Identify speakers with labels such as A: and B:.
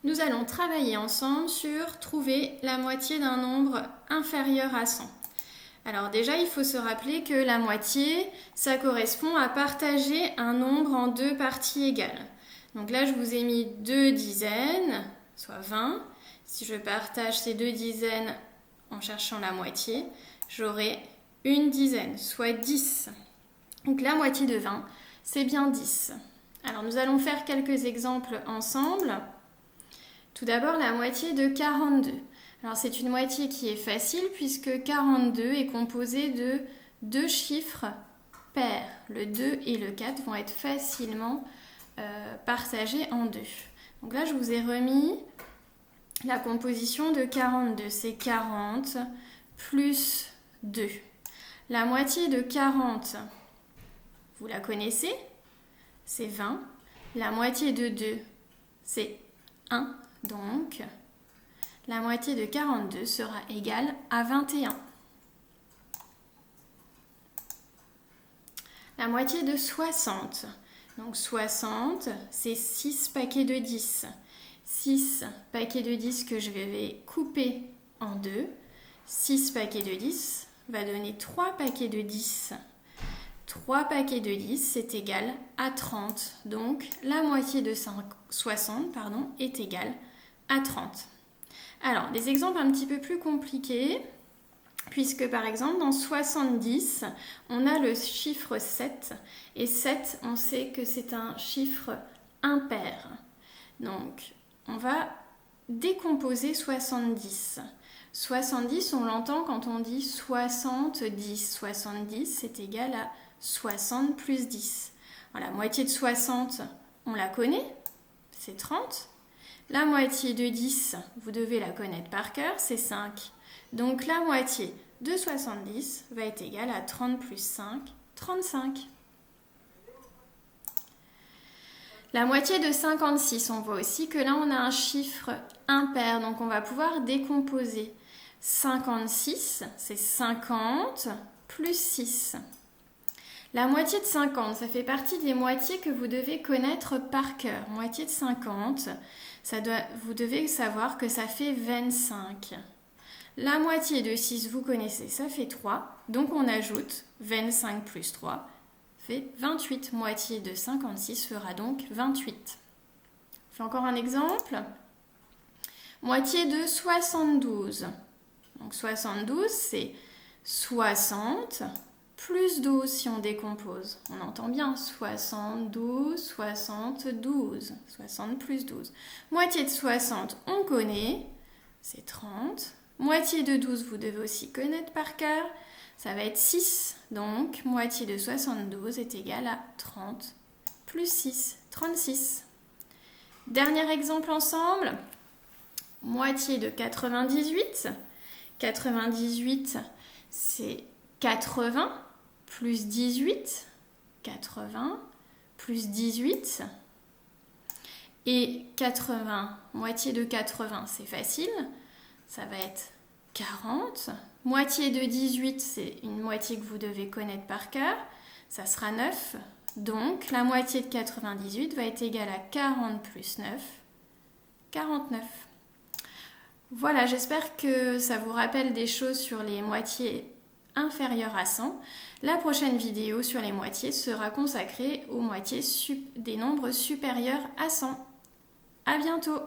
A: Nous allons travailler ensemble sur trouver la moitié d'un nombre inférieur à 100. Alors déjà, il faut se rappeler que la moitié, ça correspond à partager un nombre en deux parties égales. Donc là, je vous ai mis 2 dizaines, soit 20. Si je partage ces 2 dizaines en cherchant la moitié, j'aurai 1 dizaine, soit 10. Donc la moitié de 20, c'est bien 10. Alors nous allons faire quelques exemples ensemble. Tout d'abord, la moitié de 42. Alors c'est une moitié qui est facile puisque 42 est composé de deux chiffres pairs. Le 2 et le 4 vont être facilement partagés en deux. Donc là, je vous ai remis la composition de 42. C'est 40 plus 2. La moitié de 40, vous la connaissez, c'est 20. La moitié de 2, c'est 1. Donc, la moitié de 42 sera égale à 21. La moitié de 60. Donc 60, c'est 6 paquets de 10. 6 paquets de 10 que je vais couper en deux. 6 paquets de 10 va donner 3 paquets de 10. 3 paquets de 10, c'est égal à 30. Donc, la moitié de 60 est égale à 30. Alors, des exemples un petit peu plus compliqués, puisque par exemple, dans 70, on a le chiffre 7. Et 7, on sait que c'est un chiffre impair. Donc, on va décomposer 70. 70, on l'entend quand on dit 70. 70, c'est égal à 60 plus 10. Alors, la moitié de 60, on la connaît, c'est 30. La moitié de 10, vous devez la connaître par cœur, c'est 5. Donc la moitié de 70 va être égale à 30 plus 5, 35. La moitié de 56, on voit aussi que là on a un chiffre impair, donc on va pouvoir décomposer. 56, c'est 50 plus 6. La moitié de 50, ça fait partie des moitiés que vous devez connaître par cœur. Moitié de 50, vous devez savoir que ça fait 25. La moitié de 6, vous connaissez, ça fait 3. Donc on ajoute 25 plus 3, fait 28. Moitié de 56 fera donc 28. Je fais encore un exemple. Moitié de 72. Donc 72, c'est 60 plus 12 si on décompose. On entend bien 72, 72. 60 plus 12. Moitié de 60, on connaît, c'est 30. Moitié de 12, vous devez aussi connaître par cœur, ça va être 6. Donc, moitié de 72 est égal à 30 plus 6, 36. Dernier exemple ensemble, moitié de 98. 98, c'est 80 plus 18. 80 plus 18. Et 80, moitié de 80, c'est facile. Ça va être 40. Moitié de 18, c'est une moitié que vous devez connaître par cœur. Ça sera 9. Donc, la moitié de 98 va être égale à 40 plus 9. 49. Voilà, j'espère que ça vous rappelle des choses sur les moitiés inférieures à 100. La prochaine vidéo sur les moitiés sera consacrée aux moitiés des nombres supérieurs à 100. À bientôt!